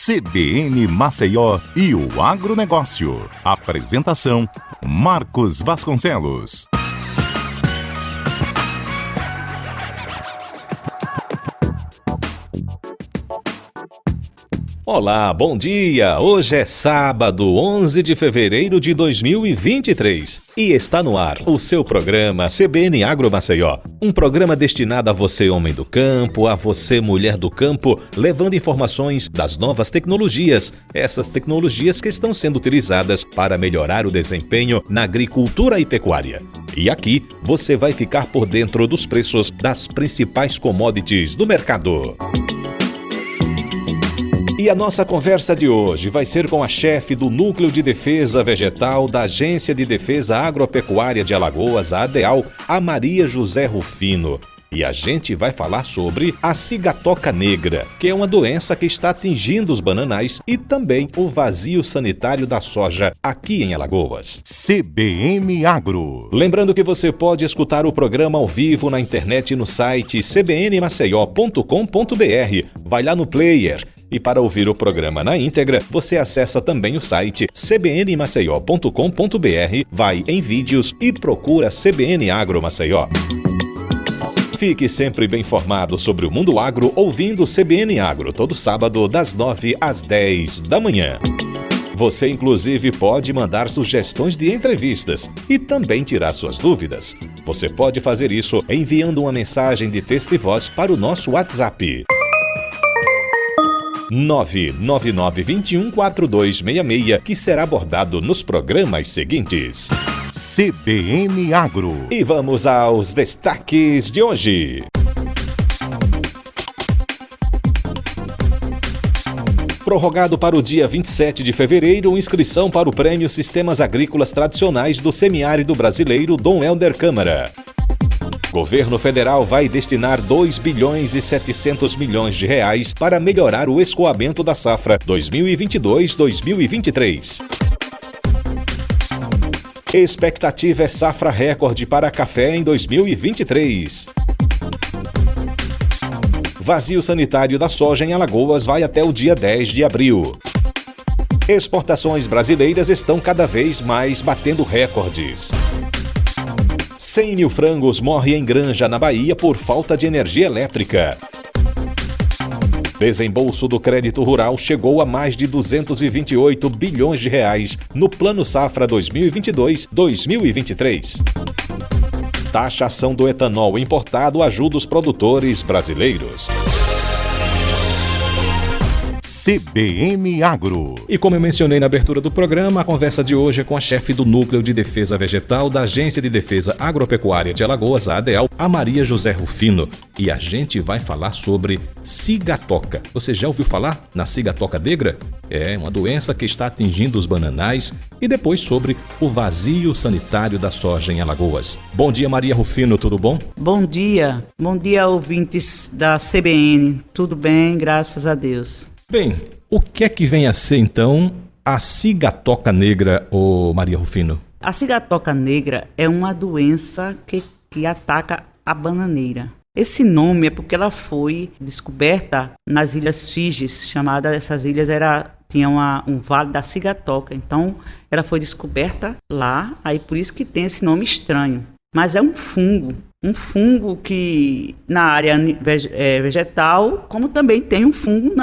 CBN Maceió e o agronegócio. Apresentação: Marcos Vasconcelos. Olá, bom dia! Hoje é sábado, 11 de fevereiro de 2023 e está no ar o seu programa CBN Agro Maceió. Um programa destinado a você, homem do campo, a você, mulher do campo, levando informações das novas tecnologias, essas tecnologias que estão sendo utilizadas para melhorar o desempenho na agricultura e pecuária. E aqui você vai ficar por dentro dos preços das principais commodities do mercado. E a nossa conversa de hoje vai ser com a chefe do Núcleo de Defesa Vegetal da Agência de Defesa Agropecuária de Alagoas, a ADEAL, a Maria José Rufino. E a gente vai falar sobre a cigatoca negra, que é uma doença que está atingindo os bananais, e também o vazio sanitário da soja aqui em Alagoas. CBN Agro. Lembrando que você pode escutar o programa ao vivo na internet no site cbnmaceió.com.br. Vai lá no player. E para ouvir o programa na íntegra, você acessa também o site cbnmaceió.com.br, vai em vídeos e procura CBN Agro Maceió. Fique sempre bem informado sobre o mundo agro ouvindo o CBN Agro todo sábado das 9 às 10 da manhã. Você inclusive pode mandar sugestões de entrevistas e também tirar suas dúvidas. Você pode fazer isso enviando uma mensagem de texto e voz para o nosso WhatsApp. 999214266, que será abordado nos programas seguintes. CBN Agro. E vamos aos destaques de hoje. Prorrogado para o dia 27 de fevereiro, inscrição para o Prêmio Sistemas Agrícolas Tradicionais do Semiárido Brasileiro Dom Helder Câmara. Governo federal vai destinar 2 bilhões e 700 milhões de reais para melhorar o escoamento da safra 2022-2023. Expectativa é safra recorde para café em 2023. Vazio sanitário da soja em Alagoas vai até o dia 10 de abril. Exportações brasileiras estão cada vez mais batendo recordes. 100 mil frangos morrem em granja na Bahia por falta de energia elétrica. Desembolso do crédito rural chegou a mais de 228 bilhões de reais no Plano Safra 2022-2023. Taxação do etanol importado ajuda os produtores brasileiros. CBN Agro. E como eu mencionei na abertura do programa, a conversa de hoje é com a chefe do Núcleo de Defesa Vegetal da Agência de Defesa Agropecuária de Alagoas, a ADEAL, a Maria José Rufino. E a gente vai falar sobre cigatoca. Você já ouviu falar na cigatoca negra? É uma doença que está atingindo os bananais. E depois sobre o vazio sanitário da soja em Alagoas. Bom dia, Maria Rufino, tudo bom? Bom dia, ouvintes da CBN. Tudo bem, graças a Deus. Bem, o que é que vem a ser, então, a cigatoca negra, Maria Rufino? A cigatoca negra é uma doença que ataca a bananeira. Esse nome é porque ela foi descoberta nas Ilhas Fídjis, essas ilhas tinham um vale da cigatoca. Então, ela foi descoberta lá, aí por isso que tem esse nome estranho. Mas é um fungo que na área vegetal, como também tem um fungo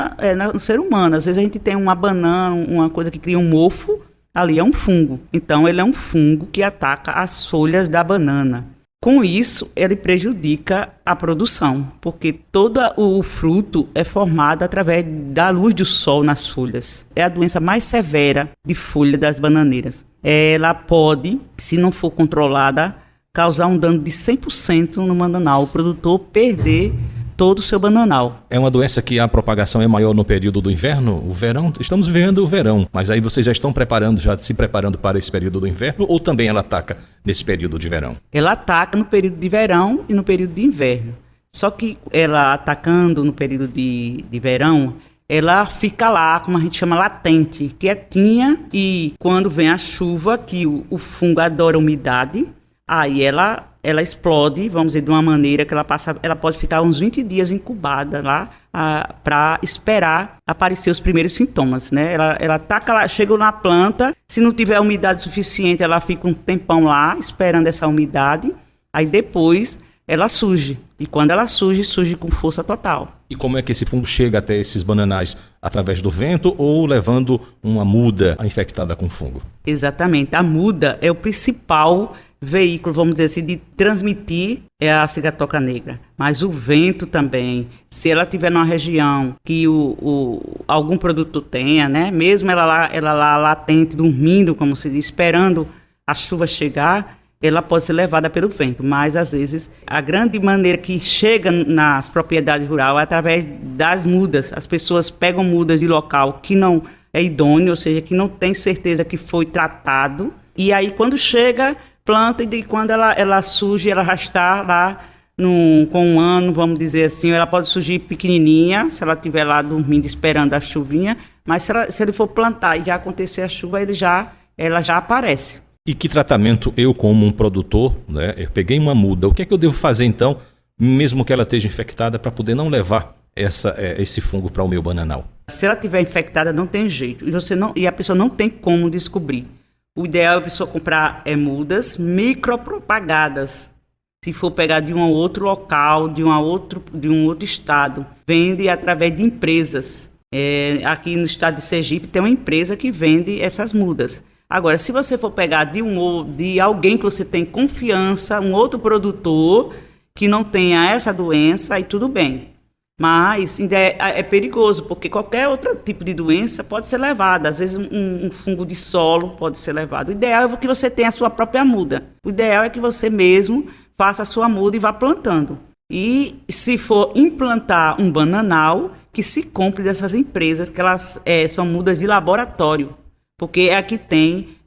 no ser humano. Às vezes a gente tem uma banana, uma coisa que cria um mofo, ali é um fungo. Então ele é um fungo que ataca as folhas da banana. Com isso, ele prejudica a produção, porque todo o fruto é formado através da luz do sol nas folhas. É a doença mais severa de folha das bananeiras. Ela pode, se não for controlada, causar um dano de 100% no bananal, o produtor perder todo o seu bananal. É uma doença que a propagação é maior no período do inverno, o verão? Estamos vivendo o verão, mas aí vocês já estão se preparando para esse período do inverno, ou também ela ataca nesse período de verão? Ela ataca no período de verão e no período de inverno. Só que ela atacando no período de verão, ela fica lá, como a gente chama, latente, quietinha, e quando vem a chuva, que o fungo adora umidade, aí ela ela explode, vamos dizer, de uma maneira que ela pode ficar uns 20 dias incubada lá para esperar aparecer os primeiros sintomas, né? Ela chega na planta, se não tiver umidade suficiente, ela fica um tempão lá esperando essa umidade, aí depois ela surge. E quando ela surge com força total. E como é que esse fungo chega até esses bananais? Através do vento ou levando uma muda infectada com fungo? Exatamente. A muda é o principal veículo, vamos dizer assim, de transmitir a cigatoca negra. Mas o vento também, se ela estiver numa região que algum produto tenha, né? Mesmo ela lá latente, dormindo, como se diz, esperando a chuva chegar, ela pode ser levada pelo vento, mas às vezes a grande maneira que chega nas propriedades rurais é através das mudas. As pessoas pegam mudas de local que não é idôneo, ou seja, que não tem certeza que foi tratado, e aí quando chega, planta, e quando ela surge, ela já está lá com um ano, vamos dizer assim, ela pode surgir pequenininha, se ela estiver lá dormindo esperando a chuvinha, mas se ele for plantar e já acontecer a chuva, ela já aparece. E que tratamento eu, como um produtor, né, eu peguei uma muda, o que é que eu devo fazer então, mesmo que ela esteja infectada, para poder não levar esse fungo para o meu bananal? Se ela estiver infectada, não tem jeito, e a pessoa não tem como descobrir. O ideal é a pessoa comprar mudas micropropagadas. Se for pegar de um outro local, de um outro estado, vende através de empresas. Aqui no estado de Sergipe tem uma empresa que vende essas mudas. Agora, se você for pegar de alguém que você tem confiança, um outro produtor que não tenha essa doença, aí tudo bem. Mas ainda é perigoso, porque qualquer outro tipo de doença pode ser levada. Às vezes um fungo de solo pode ser levado. O ideal é que você tenha a sua própria muda. O ideal é que você mesmo faça a sua muda e vá plantando. E se for implantar um bananal, que se compre dessas empresas, que elas são mudas de laboratório. Porque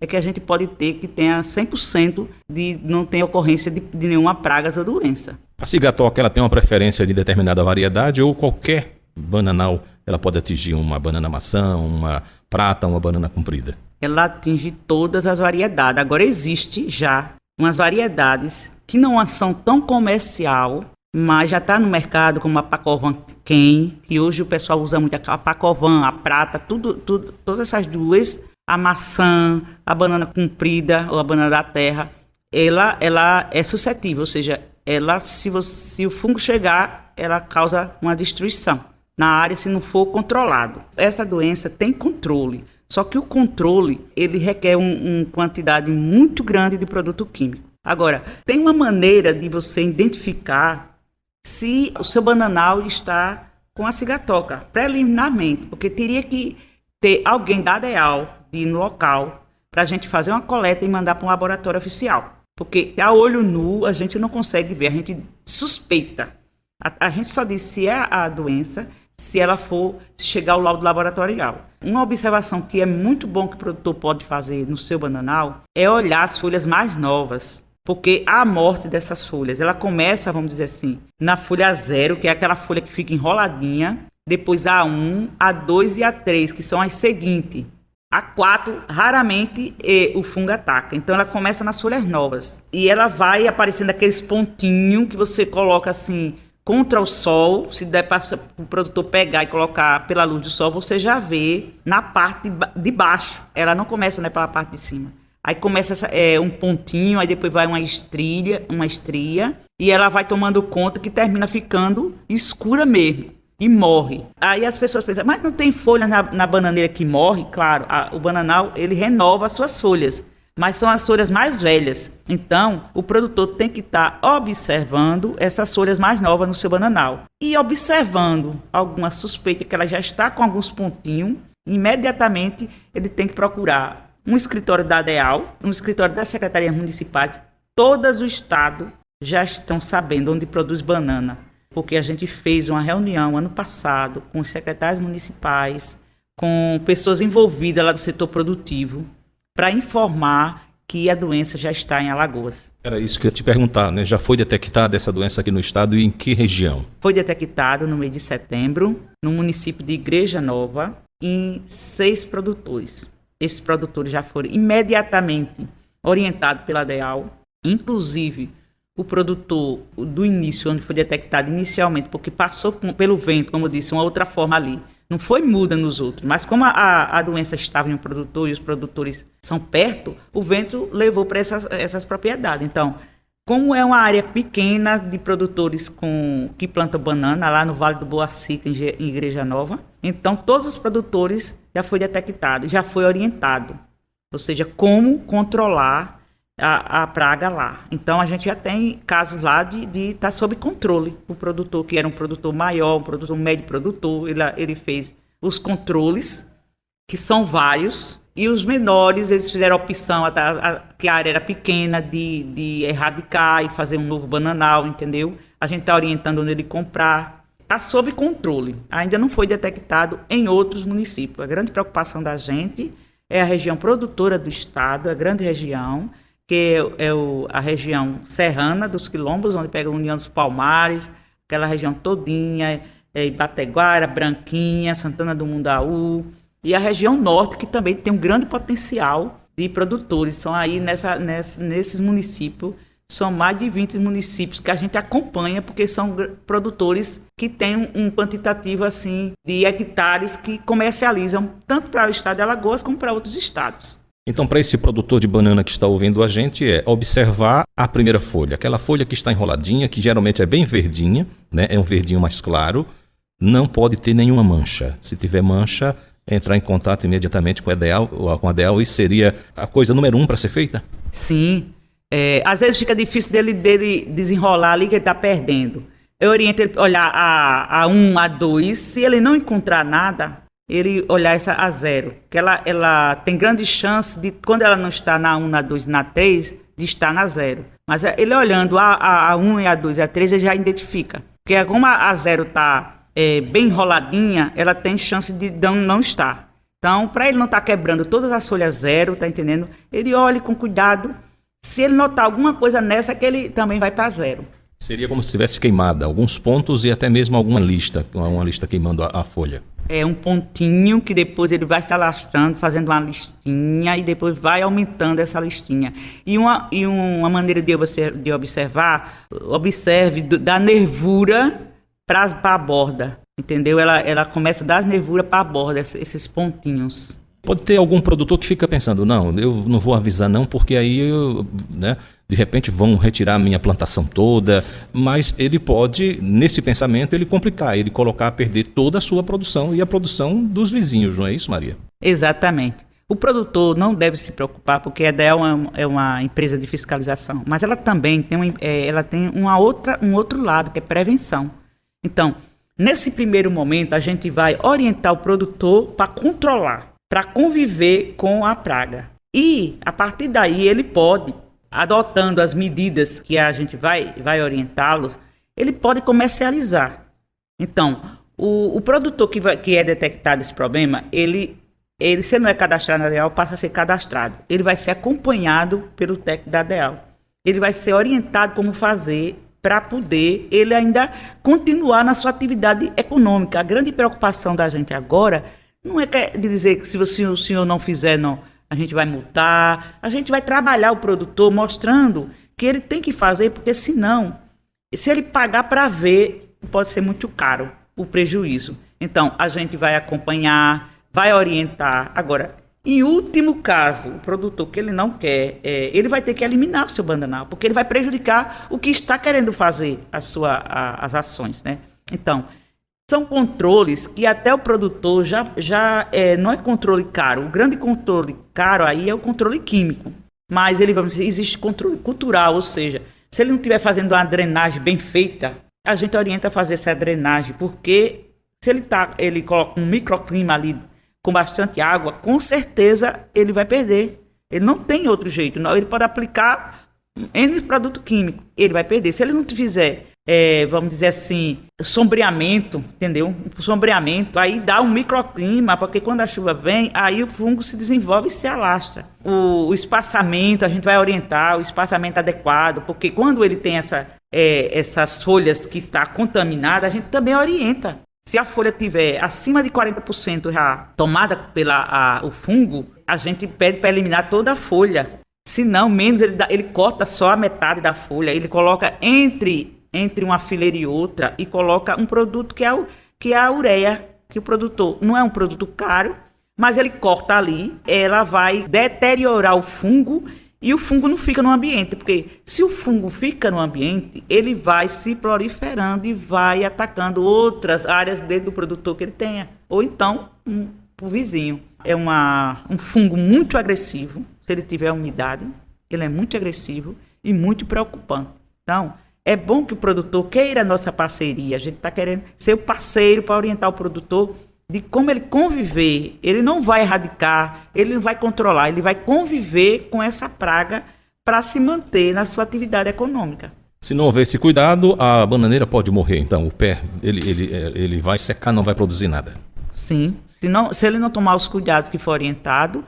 que a gente pode ter que tenha 100% de não ter ocorrência de nenhuma praga ou doença. A cigatoca, ela tem uma preferência de determinada variedade ou qualquer bananal, ela pode atingir uma banana maçã, uma prata, uma banana comprida? Ela atinge todas as variedades. Agora existe já umas variedades que não são tão comercial, mas já está no mercado, como a Pacovan Ken, que hoje o pessoal usa muito a Pacovan, a prata, todas essas duas. A maçã, a banana comprida ou a banana da terra, ela é suscetível, ou seja, se o fungo chegar, ela causa uma destruição na área se não for controlado. Essa doença tem controle, só que o controle ele requer uma quantidade muito grande de produto químico. Agora, tem uma maneira de você identificar se o seu bananal está com a cigatoca, preliminarmente, porque teria que ter alguém da ADEAL no local para a gente fazer uma coleta e mandar para um laboratório oficial. Porque a olho nu a gente não consegue ver, a gente suspeita. A gente só diz se é a doença, se chegar ao laudo laboratorial. Uma observação que é muito bom que o produtor pode fazer no seu bananal é olhar as folhas mais novas. Porque a morte dessas folhas, ela começa, vamos dizer assim, na folha 0, que é aquela folha que fica enroladinha, depois a 1, a 2 e a 3, que são as seguintes. A 4, raramente o fungo ataca. Então, ela começa nas folhas novas. E ela vai aparecendo aqueles pontinhos que você coloca assim, contra o sol. Se der para o produtor pegar e colocar pela luz do sol, você já vê na parte de baixo. Ela não começa, né, pela parte de cima. Aí começa um pontinho, aí depois vai uma estria. E ela vai tomando conta que termina ficando escura mesmo. E morre. Aí as pessoas pensam, mas não tem folha na bananeira que morre? Claro, o bananal, ele renova as suas folhas, mas são as folhas mais velhas. Então, o produtor tem que estar observando essas folhas mais novas no seu bananal. E observando alguma suspeita que ela já está com alguns pontinhos, imediatamente ele tem que procurar um escritório da ADEAL, um escritório das secretarias municipais. Todas o estado já estão sabendo onde produz banana. Porque a gente fez uma reunião ano passado com os secretários municipais, com pessoas envolvidas lá do setor produtivo, para informar que a doença já está em Alagoas. Era isso que eu ia te perguntar, né? Já foi detectada essa doença aqui no estado e em que região? Foi detectado no mês de setembro, no município de Igreja Nova, em 6 produtores. Esses produtores já foram imediatamente orientados pela ADEAL, inclusive o produtor do início, onde foi detectado inicialmente, porque passou pelo vento, como eu disse, uma outra forma ali. Não foi muda nos outros, mas como a doença estava em um produtor e os produtores são perto, o vento levou para essas propriedades. Então, como é uma área pequena de produtores que plantam banana, lá no Vale do Boacica, em Igreja Nova, então todos os produtores já foi detectado, já foi orientado, ou seja, como controlar a praga lá. Então a gente já tem casos lá de estar sob controle. O produtor, que era um produtor maior, um produtor médio produtor, ele fez os controles, que são vários, e os menores, eles fizeram a opção, que a área era pequena, de erradicar e fazer um novo bananal, entendeu? A gente está orientando onde ele comprar. Está sob controle. Ainda não foi detectado em outros municípios. A grande preocupação da gente é a região produtora do estado, a grande região, que é a região serrana dos quilombos, onde pega a União dos Palmares, aquela região todinha, Ibateguara, Branquinha, Santana do Mundaú, e a região norte, que também tem um grande potencial de produtores. São aí nesses municípios, são mais de 20 municípios que a gente acompanha, porque são produtores que têm um quantitativo assim, de hectares que comercializam tanto para o estado de Alagoas como para outros estados. Então, para esse produtor de banana que está ouvindo a gente, é observar a primeira folha, aquela folha que está enroladinha, que geralmente é bem verdinha, né? É um verdinho mais claro, não pode ter nenhuma mancha. Se tiver mancha, entrar em contato imediatamente com a DEAL, isso seria a coisa número 1 para ser feita? Sim. Às vezes fica difícil dele desenrolar ali, que ele está perdendo. Eu oriento ele a olhar a 1, a 2, se ele não encontrar nada, ele olhar essa a 0, que ela tem grande chance de, quando ela não está na 1, na 2, na 3, de estar na 0. Mas ele olhando a 1 e a 2 e a 3, ele já identifica. Porque como a 0 está bem enroladinha, ela tem chance de não estar. Então, para ele não estar quebrando todas as folhas 0, tá entendendo? Ele olhe com cuidado. Se ele notar alguma coisa nessa, que ele também vai para 0. Seria como se tivesse queimada alguns pontos e até mesmo uma lista queimando a folha. É um pontinho que depois ele vai se alastrando, fazendo uma listinha, e depois vai aumentando essa listinha. E uma maneira de observar, observe da nervura para a borda, entendeu? Ela começa das nervuras para a borda, esses pontinhos. Pode ter algum produtor que fica pensando, não, eu não vou avisar não, porque aí de repente vão retirar a minha plantação toda, mas ele pode, nesse pensamento, ele complicar, ele colocar a perder toda a sua produção e a produção dos vizinhos, não é isso, Maria? Exatamente. O produtor não deve se preocupar, porque a DEAL é uma empresa de fiscalização, mas ela também tem, um outro lado, que é prevenção. Então, nesse primeiro momento, a gente vai orientar o produtor para controlar, para conviver com a praga. E, a partir daí, ele pode, adotando as medidas que a gente vai orientá-los, ele pode comercializar. Então, o produtor que é detectado esse problema, ele se ele não é cadastrado na DEAL, passa a ser cadastrado. Ele vai ser acompanhado pelo técnico da DEAL. Ele vai ser orientado como fazer para poder ele ainda continuar na sua atividade econômica. A grande preocupação da gente agora não é de dizer que se o senhor não fizer, não, a gente vai multar. A gente vai trabalhar o produtor mostrando que ele tem que fazer, porque senão, se ele pagar para ver, pode ser muito caro o prejuízo. Então, a gente vai acompanhar, vai orientar. Agora, em último caso, o produtor que ele não quer, ele vai ter que eliminar o seu bananal, porque ele vai prejudicar o que está querendo fazer as ações, né? Então, são controles que até o produtor já não é controle caro. O grande controle caro aí é o controle químico. Mas existe controle cultural, ou seja, se ele não estiver fazendo uma drenagem bem feita, a gente orienta a fazer essa drenagem, porque se ele coloca um microclima ali com bastante água, com certeza ele vai perder. Ele não tem outro jeito. Não. Ele pode aplicar N produto químico, ele vai perder. Se ele não fizer, vamos dizer assim, sombreamento, entendeu? Sombreamento, aí dá um microclima, porque quando a chuva vem, aí o fungo se desenvolve e se alastra. O espaçamento, a gente vai orientar o espaçamento adequado, porque quando ele tem essas folhas que estão contaminadas, a gente também orienta. Se a folha tiver acima de 40% já tomada pelo fungo, a gente pede para eliminar toda a folha. Se não, menos, ele corta só a metade da folha, ele coloca entre uma fileira e outra e coloca um produto que é a ureia, que o produtor não é um produto caro, mas ele corta ali, ela vai deteriorar o fungo e o fungo não fica no ambiente, porque se o fungo fica no ambiente, ele vai se proliferando e vai atacando outras áreas dentro do produtor que ele tenha, ou então o vizinho. É um fungo muito agressivo, se ele tiver umidade, ele é muito agressivo e muito preocupante. Então, é bom que o produtor queira a nossa parceria, a gente está querendo ser o parceiro para orientar o produtor de como ele conviver. Ele não vai erradicar, ele não vai controlar, ele vai conviver com essa praga para se manter na sua atividade econômica. Se não houver esse cuidado, a bananeira pode morrer, então o pé ele vai secar, não vai produzir nada. Sim, se ele não tomar os cuidados que for orientado,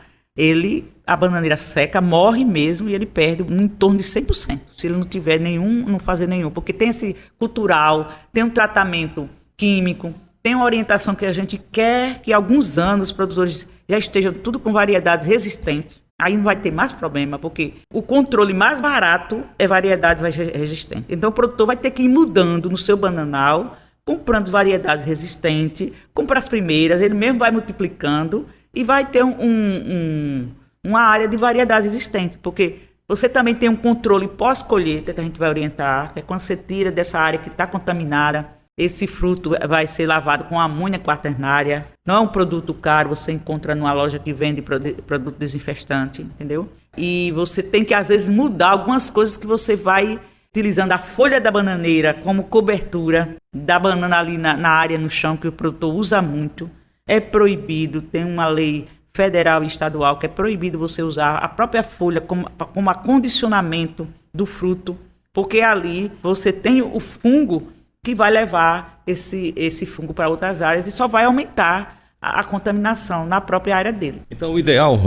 a bananeira seca, morre mesmo e ele perde em torno de 100%. Se ele não tiver não fazer nenhum, porque tem esse cultural, tem um tratamento químico, tem uma orientação que a gente quer que há alguns anos os produtores já estejam tudo com variedades resistentes. Aí não vai ter mais problema, porque o controle mais barato é variedade resistente. Então o produtor vai ter que ir mudando no seu bananal, comprando variedades resistentes, compra as primeiras, ele mesmo vai multiplicando e vai ter uma área de variedades existentes, porque você também tem um controle pós-colheita que a gente vai orientar, que é quando você tira dessa área que está contaminada, esse fruto vai ser lavado com amônia quaternária, não é um produto caro, você encontra numa loja que vende produto desinfestante, entendeu? E você tem que às vezes mudar algumas coisas que você vai utilizando a folha da bananeira como cobertura da banana ali na área no chão, que o produtor usa muito. É proibido, tem uma lei federal e estadual que é proibido você usar a própria folha como acondicionamento do fruto, porque ali você tem o fungo que vai levar esse fungo para outras áreas e só vai aumentar a contaminação na própria área dele. Então o ideal,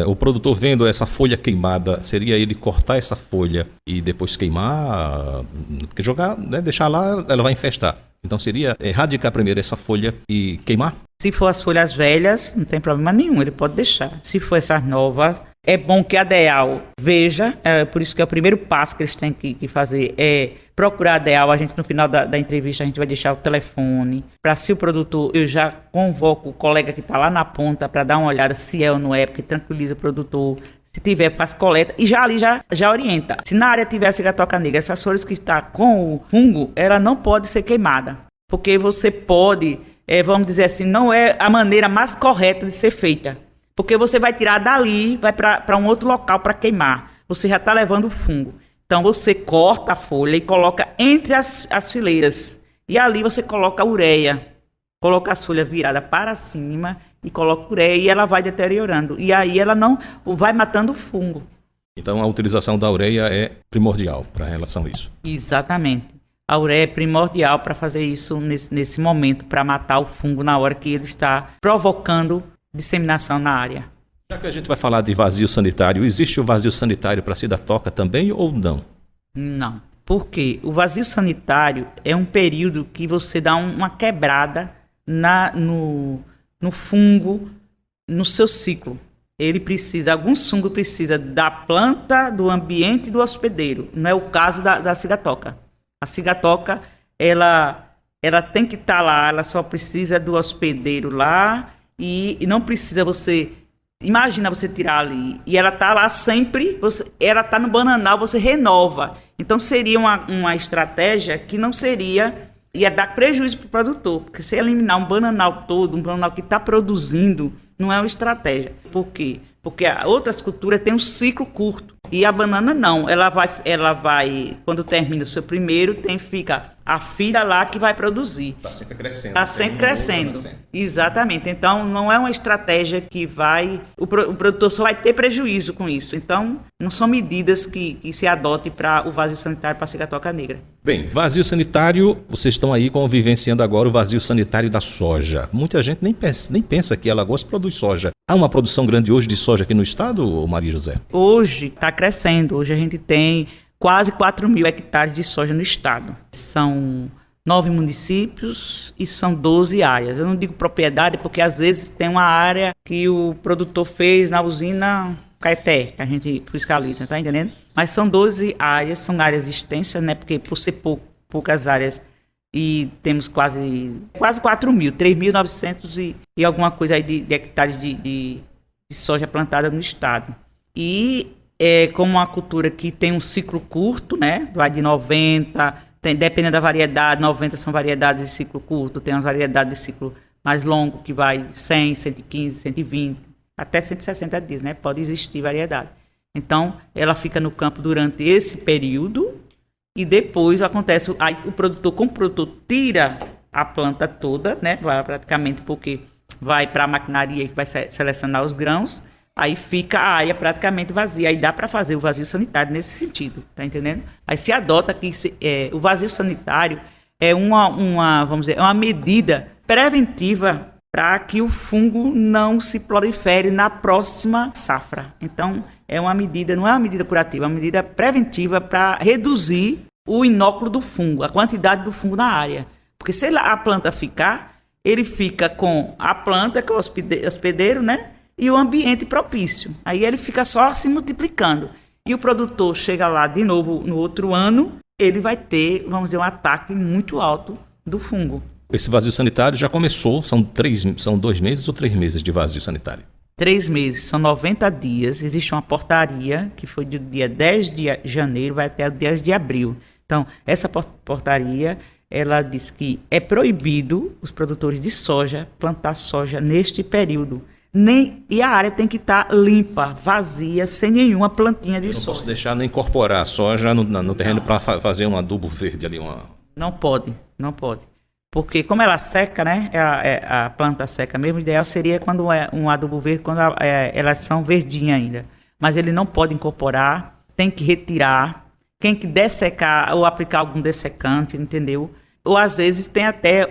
o produtor vendo essa folha queimada, seria ele cortar essa folha e depois queimar, porque jogar, né, deixar lá, ela vai infestar. Então seria erradicar primeiro essa folha e queimar? Se for as folhas velhas, não tem problema nenhum, ele pode deixar. Se for essas novas, é bom que a DEAL veja, por isso que é o primeiro passo que eles têm que fazer, é procurar a DEAL. A gente, no final da entrevista, a gente vai deixar o telefone, para se o produtor, eu já convoco o colega que está lá na ponta para dar uma olhada se é ou não é, porque tranquiliza o produtor. Se tiver, faz coleta e já orienta. Se na área tiver a cigatoca negra, essas folhas que estão com o fungo, ela não pode ser queimada, porque você pode, vamos dizer assim, não é a maneira mais correta de ser feita, porque você vai tirar dali, vai para um outro local para queimar, você já está levando o fungo. Então você corta a folha e coloca entre as fileiras, e ali você coloca a ureia, coloca a folha virada para cima e coloca ureia e ela vai deteriorando. E aí ela não vai matando o fungo. Então a utilização da ureia é primordial para relação a isso. Exatamente. A ureia é primordial para fazer isso nesse momento, para matar o fungo na hora que ele está provocando disseminação na área. Já que a gente vai falar de vazio sanitário, existe o vazio sanitário para cigatoca também ou não? Não. Por quê? O vazio sanitário é um período que você dá uma quebrada no fungo, no seu ciclo. Alguns fungos precisam da planta, do ambiente e do hospedeiro. Não é o caso da cigatoca. A cigatoca, ela tem que estar lá, ela só precisa do hospedeiro lá e não precisa você... Imagina você tirar ali e ela está lá sempre, ela está no bananal, você renova. Então seria uma estratégia que não seria... ia dar prejuízo para o produtor, porque se eliminar um bananal todo, um bananal que está produzindo, não é uma estratégia. Por quê? Porque outras culturas têm um ciclo curto. E a banana não, ela vai quando termina o seu primeiro, fica a filha lá que vai produzir. Está sempre crescendo. Está sempre crescendo. Exatamente. Então, não é uma estratégia que o produtor só vai ter prejuízo com isso. Então, não são medidas que se adotem para o vazio sanitário para a cigatoca negra. Bem, vazio sanitário, vocês estão aí vivenciando agora o vazio sanitário da soja. Muita gente nem pensa que Alagoas produz soja. Há uma produção grande hoje de soja aqui no estado, Maria José? Hoje está crescendo. Hoje a gente tem quase 4.000 hectares de soja no estado. São 9 municípios e são 12 áreas. Eu não digo propriedade porque às vezes tem uma área que o produtor fez na usina Caeté, que a gente fiscaliza, tá entendendo? Mas são 12 áreas, são áreas extensas, né? Porque por ser poucas áreas e temos quase 4 mil, 3.900 e alguma coisa aí de hectares de soja plantada no estado. E é como uma cultura que tem um ciclo curto, né? Vai de 90, dependendo da variedade, 90 são variedades de ciclo curto, tem umas variedades de ciclo mais longo que vai 100, 115, 120, até 160 dias, né? Pode existir variedade. Então, ela fica no campo durante esse período e depois acontece, aí como o produtor tira a planta toda, né? Vai praticamente porque vai para a maquinaria que vai selecionar os grãos, aí fica a área praticamente vazia. Aí dá para fazer o vazio sanitário nesse sentido, tá entendendo? Aí se adota que o vazio sanitário é vamos dizer, é uma medida preventiva para que o fungo não se prolifere na próxima safra. Então, não é uma medida curativa, é uma medida preventiva para reduzir o inóculo do fungo, a quantidade do fungo na área. Porque se a planta ficar, ele fica com a planta, que é o hospedeiro, né? E o ambiente propício. Aí ele fica só se multiplicando. E o produtor chega lá de novo no outro ano, ele vai ter, vamos dizer, um ataque muito alto do fungo. Esse vazio sanitário já começou, são 2 meses ou 3 meses de vazio sanitário? 3 meses, são 90 dias. Existe uma portaria que foi do dia 10 de janeiro, vai até o 10 de abril. Então, essa portaria, ela diz que é proibido os produtores de soja plantar soja neste período. E a área tem que estar limpa, vazia, sem nenhuma plantinha de soja. Não posso deixar nem incorporar a soja no terreno para fazer um adubo verde ali. Não pode. Porque como ela seca, né? A planta seca mesmo, o ideal seria quando é um adubo verde, quando elas são verdinhas ainda. Mas ele não pode incorporar, tem que retirar, tem que dessecar ou aplicar algum dessecante, entendeu? Ou às vezes tem até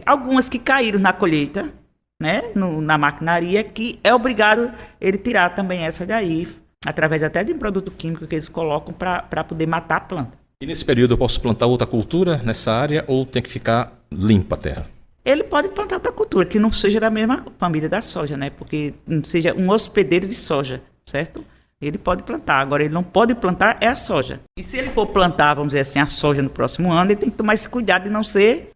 algumas que caíram na colheita, né? Na maquinaria, que é obrigado ele tirar também essa daí, através até de um produto químico que eles colocam para poder matar a planta. E nesse período eu posso plantar outra cultura nessa área ou tem que ficar limpa a terra? Ele pode plantar outra cultura, que não seja da mesma família da soja, né? Porque não seja um hospedeiro de soja, certo? Ele pode plantar, agora ele não pode plantar a soja. E se ele for plantar, vamos dizer assim, a soja no próximo ano, ele tem que tomar esse cuidado de não ser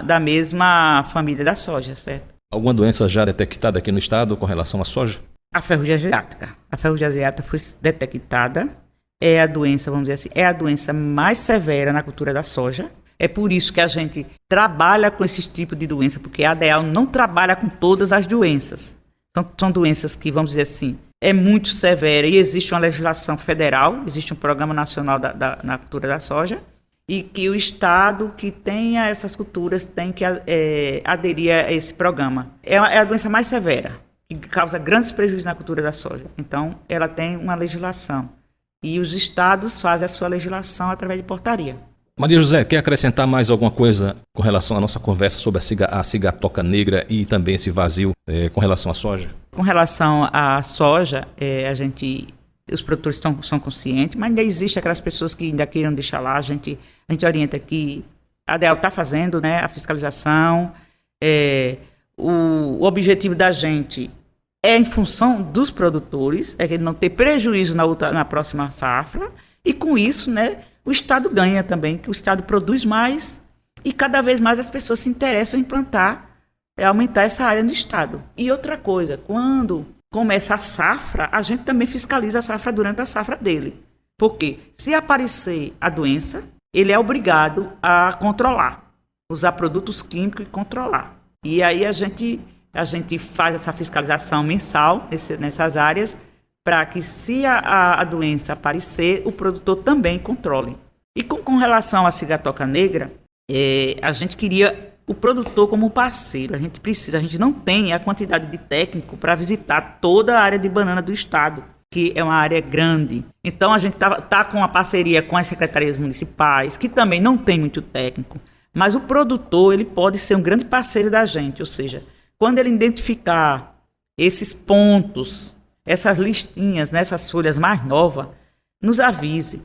da mesma família da soja, certo? Alguma doença já detectada aqui no estado com relação à soja? A ferrugem asiática. A ferrugem asiática foi detectada. É a doença, vamos dizer assim, é a doença mais severa na cultura da soja. É por isso que a gente trabalha com esse tipo de doença, porque a ADEAL não trabalha com todas as doenças. São doenças que, vamos dizer assim, é muito severa e existe uma legislação federal, existe um programa nacional na cultura da soja, e que o estado que tenha essas culturas tem que aderir a esse programa. É a doença mais severa, que causa grandes prejuízos na cultura da soja. Então, ela tem uma legislação. E os estados fazem a sua legislação através de portaria. Maria José, quer acrescentar mais alguma coisa com relação à nossa conversa sobre a cigatoca negra e também esse vazio com relação à soja? Com relação à soja, os produtores são conscientes, mas ainda existe aquelas pessoas que ainda queiram deixar lá. A gente orienta que a ADEAL está fazendo, né, a fiscalização. O objetivo da gente é em função dos produtores, é que ele não ter prejuízo na próxima safra, e com isso, né, o Estado ganha também, que o Estado produz mais e cada vez mais as pessoas se interessam em plantar, aumentar essa área no Estado. E outra coisa, quando começa a safra, a gente também fiscaliza a safra durante a safra dele. Porque se aparecer a doença, ele é obrigado a controlar, usar produtos químicos e controlar. E aí a gente faz essa fiscalização mensal nessas áreas para que, se a doença aparecer, o produtor também controle. E com relação à cigatoca negra, a gente queria o produtor como parceiro. A gente não tem a quantidade de técnico para visitar toda a área de banana do estado, que é uma área grande. Então a gente tá com uma parceria com as secretarias municipais, que também não tem muito técnico, mas o produtor ele pode ser um grande parceiro da gente, ou seja, quando ele identificar esses pontos, essas listinhas, nessas folhas mais novas, nos avise,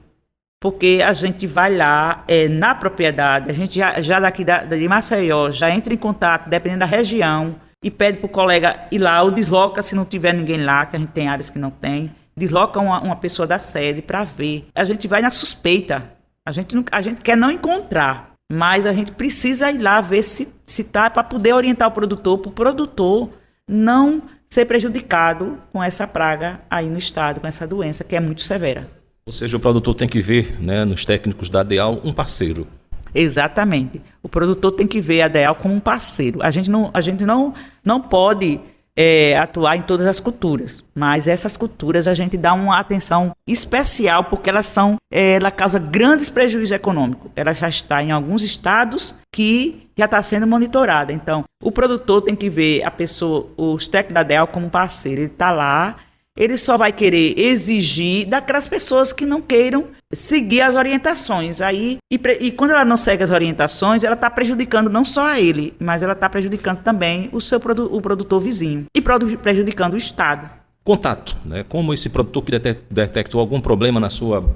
porque a gente vai lá na propriedade, a gente já daqui de Maceió, já entra em contato, dependendo da região, e pede para o colega ir lá, ou desloca se não tiver ninguém lá, que a gente tem áreas que não tem, desloca uma pessoa da sede para ver. A gente vai na suspeita, a gente quer não encontrar, mas a gente precisa ir lá ver se está, para poder orientar o produtor, para o produtor não ser prejudicado com essa praga aí no estado, com essa doença que é muito severa. Ou seja, o produtor tem que ver, né, nos técnicos da ADEAL um parceiro. Exatamente. O produtor tem que ver a ADEAL como um parceiro. A gente não pode atuar em todas as culturas, mas essas culturas a gente dá uma atenção especial porque ela causa grandes prejuízos econômicos. Ela já está em alguns estados que já está sendo monitorada. Então, o produtor tem que ver os técnicos da ADEAL como parceiro. Ele está lá, ele só vai querer exigir daquelas pessoas que não queiram seguir as orientações. E quando ela não segue as orientações, ela está prejudicando não só a ele, mas ela está prejudicando também o produtor vizinho e prejudicando o estado. Contato, né? Como esse produtor que detectou algum problema na sua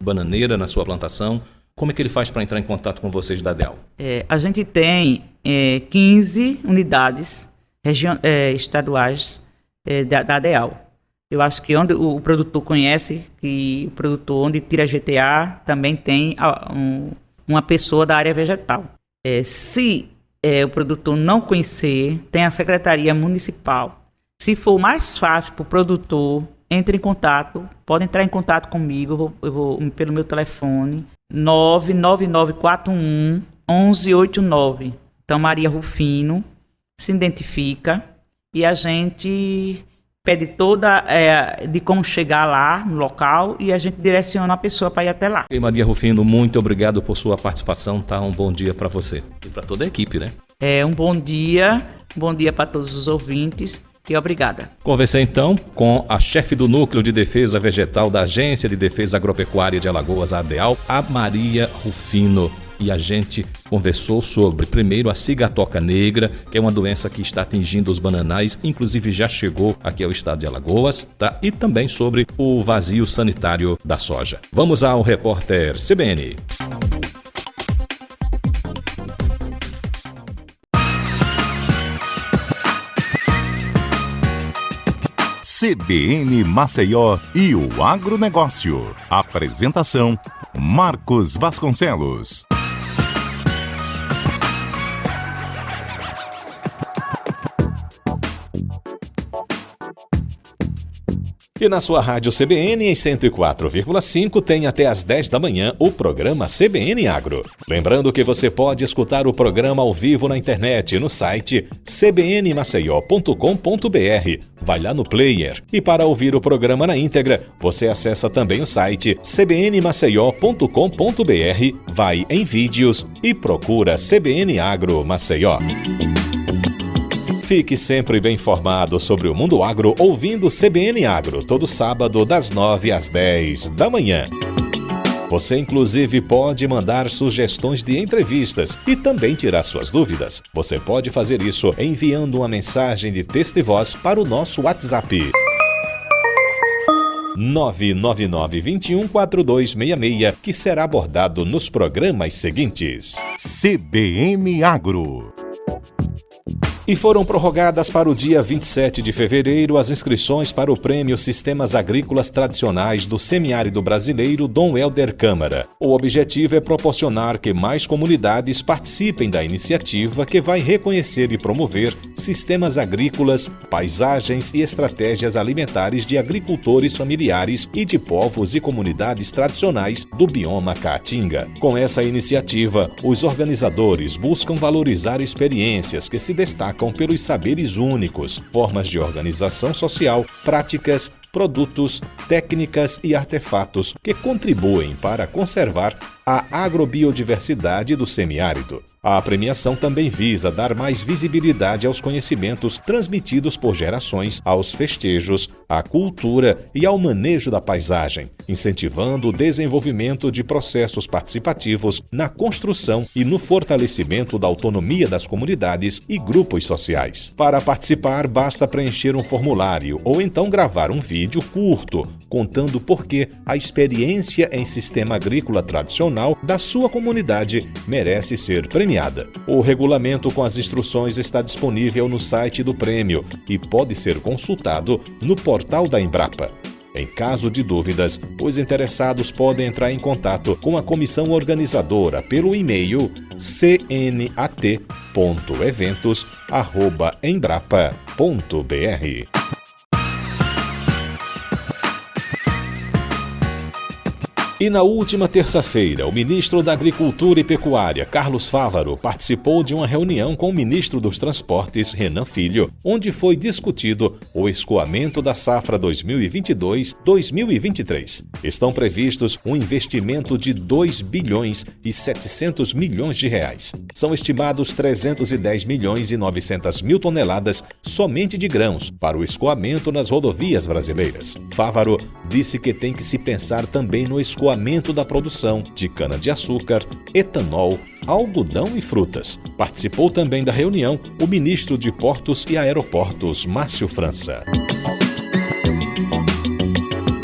bananeira, na sua plantação, como é que ele faz para entrar em contato com vocês da ADEAL? A gente tem 15 unidades estaduais da ADEAL. Eu acho que onde o produtor conhece, que o produtor onde tira GTA também tem uma pessoa da área vegetal. Se o produtor não conhecer, tem a Secretaria Municipal. Se for mais fácil para o produtor, entre em contato, pode entrar em contato comigo, eu vou pelo meu telefone, 99941 1189. Então, Maria Rufino se identifica e a gente pede de como chegar lá no local e a gente direciona a pessoa para ir até lá. E Maria Rufino, muito obrigado por sua participação, tá? Um bom dia para você e para toda a equipe, né? Um bom dia para todos os ouvintes e obrigada. Conversei então com a chefe do Núcleo de Defesa Vegetal da Agência de Defesa Agropecuária de Alagoas, a ADEAL, a Maria Rufino. E a gente conversou sobre, primeiro, a cigatoca negra, que é uma doença que está atingindo os bananais, inclusive já chegou aqui ao estado de Alagoas, tá? E também sobre o vazio sanitário da soja. Vamos ao repórter CBN. CBN Maceió e o agronegócio. Apresentação: Marcos Vasconcelos. E na sua rádio CBN em 104,5 tem até às 10 da manhã o programa CBN Agro. Lembrando que você pode escutar o programa ao vivo na internet no site cbnmaceió.com.br. Vai lá no player. E para ouvir o programa na íntegra, você acessa também o site cbnmaceió.com.br, vai em vídeos e procura CBN Agro Maceió. Fique sempre bem informado sobre o mundo agro ouvindo CBN Agro, todo sábado das 9 às 10 da manhã. Você inclusive pode mandar sugestões de entrevistas e também tirar suas dúvidas. Você pode fazer isso enviando uma mensagem de texto e voz para o nosso WhatsApp. 999-21-4266, que será abordado nos programas seguintes. CBN Agro. E foram prorrogadas para o dia 27 de fevereiro as inscrições para o Prêmio Sistemas Agrícolas Tradicionais do Semiárido Brasileiro Dom Helder Câmara. O objetivo é proporcionar que mais comunidades participem da iniciativa que vai reconhecer e promover sistemas agrícolas, paisagens e estratégias alimentares de agricultores familiares e de povos e comunidades tradicionais do bioma Caatinga. Com essa iniciativa, os organizadores buscam valorizar experiências que se destacam pelos saberes únicos, formas de organização social, práticas, produtos, técnicas e artefatos que contribuem para conservar a agrobiodiversidade do semiárido. A premiação também visa dar mais visibilidade aos conhecimentos transmitidos por gerações, aos festejos, à cultura e ao manejo da paisagem, incentivando o desenvolvimento de processos participativos na construção e no fortalecimento da autonomia das comunidades e grupos sociais. Para participar, basta preencher um formulário ou então gravar um vídeo vídeo curto, contando por que a experiência em sistema agrícola tradicional da sua comunidade merece ser premiada. O regulamento com as instruções está disponível no site do prêmio e pode ser consultado no portal da Embrapa. Em caso de dúvidas, os interessados podem entrar em contato com a comissão organizadora pelo e-mail cnat.eventos@embrapa.br. E na última terça-feira, o ministro da Agricultura e Pecuária, Carlos Fávaro, participou de uma reunião com o ministro dos Transportes, Renan Filho, onde foi discutido o escoamento da safra 2022-2023. Estão previstos um investimento de 2 bilhões e 700 milhões de reais. São estimados 310 milhões e 900 mil toneladas somente de grãos para o escoamento nas rodovias brasileiras. Fávaro disse que tem que se pensar também no escoamento da produção de cana-de-açúcar, etanol, algodão e frutas. Participou também da reunião o ministro de Portos e Aeroportos, Márcio França.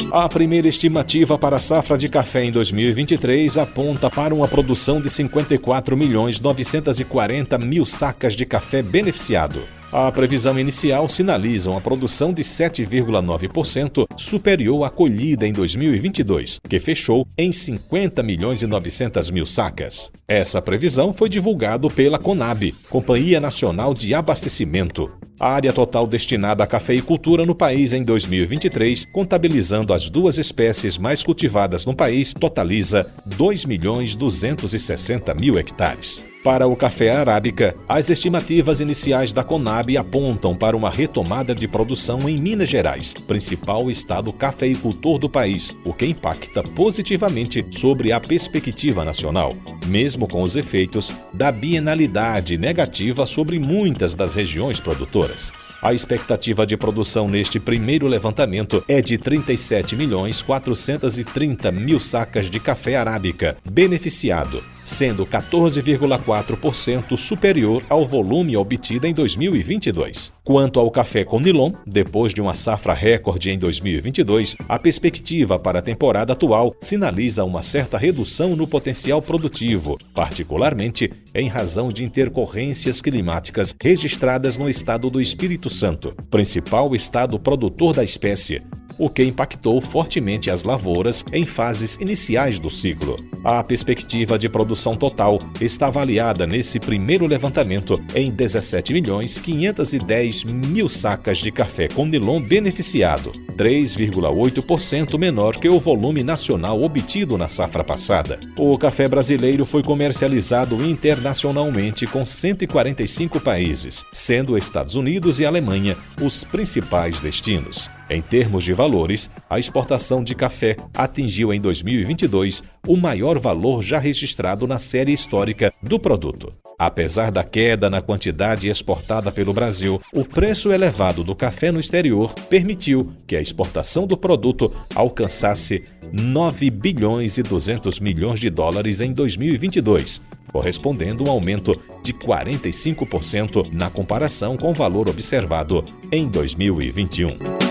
A primeira estimativa para a safra de café em 2023 aponta para uma produção de 54.940.000 sacas de café beneficiado. A previsão inicial sinaliza uma produção de 7,9% superior à colhida em 2022, que fechou em 50.900.000 sacas. Essa previsão foi divulgada pela Conab, Companhia Nacional de Abastecimento. A área total destinada à cafeicultura no país em 2023, contabilizando as duas espécies mais cultivadas no país, totaliza 2.260.000 hectares. Para o café arábica, as estimativas iniciais da Conab apontam para uma retomada de produção em Minas Gerais, principal estado cafeicultor do país, o que impacta positivamente sobre a perspectiva nacional, mesmo com os efeitos da bienalidade negativa sobre muitas das regiões produtoras. A expectativa de produção neste primeiro levantamento é de 37.430.000 sacas de café arábica beneficiado, sendo 14,4% superior ao volume obtido em 2022. Quanto ao café Conilon, depois de uma safra recorde em 2022, a perspectiva para a temporada atual sinaliza uma certa redução no potencial produtivo, particularmente em razão de intercorrências climáticas registradas no estado do Espírito Santo, principal estado produtor da espécie, o que impactou fortemente as lavouras em fases iniciais do ciclo. A perspectiva de produção total está avaliada nesse primeiro levantamento em 17.510.000 sacas de café Conilon beneficiado, 3,8% menor que o volume nacional obtido na safra passada. O café brasileiro foi comercializado internacionalmente com 145 países, sendo Estados Unidos e Alemanha os principais destinos. Em termos de valores, a exportação de café atingiu em 2022 o maior valor já registrado na série histórica do produto. Apesar da queda na quantidade exportada pelo Brasil, o preço elevado do café no exterior permitiu que a exportação do produto alcançasse 9 bilhões e 200 milhões de dólares em 2022, correspondendo a um aumento de 45% na comparação com o valor observado em 2021.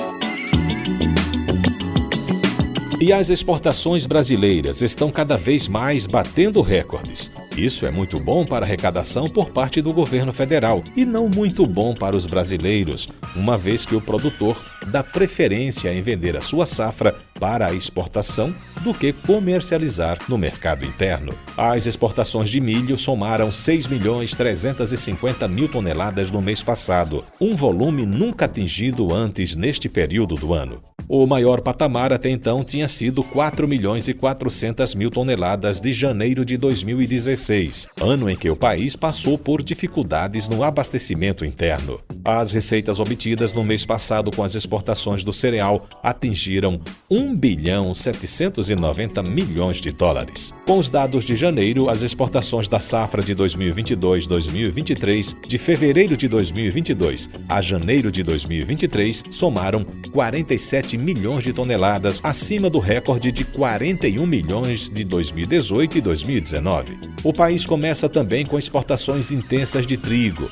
E as exportações brasileiras estão cada vez mais batendo recordes. Isso é muito bom para a arrecadação por parte do governo federal e não muito bom para os brasileiros, uma vez que o produtor dá preferência em vender a sua safra para a exportação do que comercializar no mercado interno. As exportações de milho somaram 6.350.000 toneladas no mês passado, um volume nunca atingido antes neste período do ano. O maior patamar até então tinha sido 4.400.000 toneladas de janeiro de 2016, ano em que o país passou por dificuldades no abastecimento interno. As receitas obtidas no mês passado com as exportações do cereal atingiram 1.790 bilhões de dólares. Com os dados de janeiro, as exportações da safra de 2022-2023, de fevereiro de 2022 a janeiro de 2023, somaram 47 milhões de toneladas, acima do recorde de 41 milhões de 2018 e 2019. O país começa também com exportações intensas de trigo.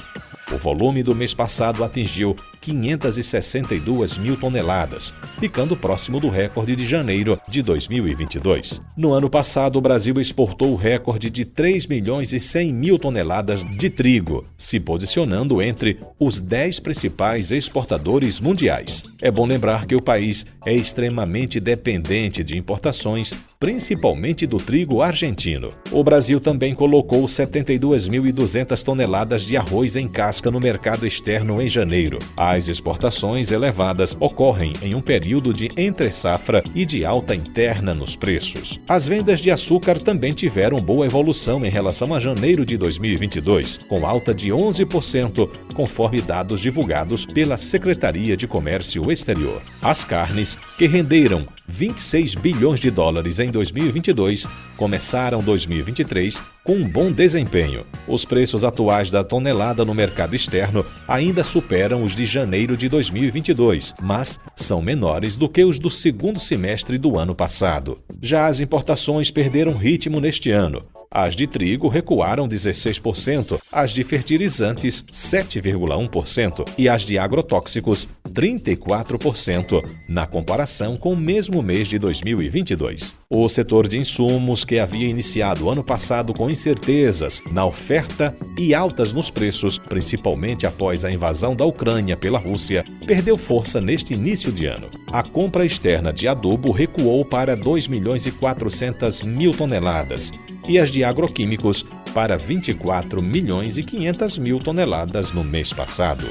O volume do mês passado atingiu 562 mil toneladas, ficando próximo do recorde de janeiro de 2022. No ano passado, o Brasil exportou o recorde de 3 milhões e 100 mil toneladas de trigo, se posicionando entre os 10 principais exportadores mundiais. É bom lembrar que o país é extremamente dependente de importações, principalmente do trigo argentino. O Brasil também colocou 72.200 toneladas de arroz em casca no mercado externo em janeiro. As exportações elevadas ocorrem em um período de entre-safra e de alta interna nos preços. As vendas de açúcar também tiveram boa evolução em relação a janeiro de 2022, com alta de 11%, conforme dados divulgados pela Secretaria de Comércio Exterior. As carnes, que renderam 26 bilhões de dólares em 2022, começaram 2023 com um bom desempenho. Os preços atuais da tonelada no mercado externo ainda superam os de janeiro de 2022, mas são menores do que os do segundo semestre do ano passado. Já as importações perderam ritmo neste ano. As de trigo recuaram 16%, as de fertilizantes 7,1% e as de agrotóxicos 34% na comparação com o mesmo mês de 2022. O setor de insumos, que havia iniciado o ano passado com incertezas na oferta e altas nos preços, principalmente após a invasão da Ucrânia pela Rússia, perdeu força neste início de ano. A compra externa de adubo recuou para 2 milhões e 400 mil toneladas e as de agroquímicos para 24 milhões e 500 mil toneladas no mês passado.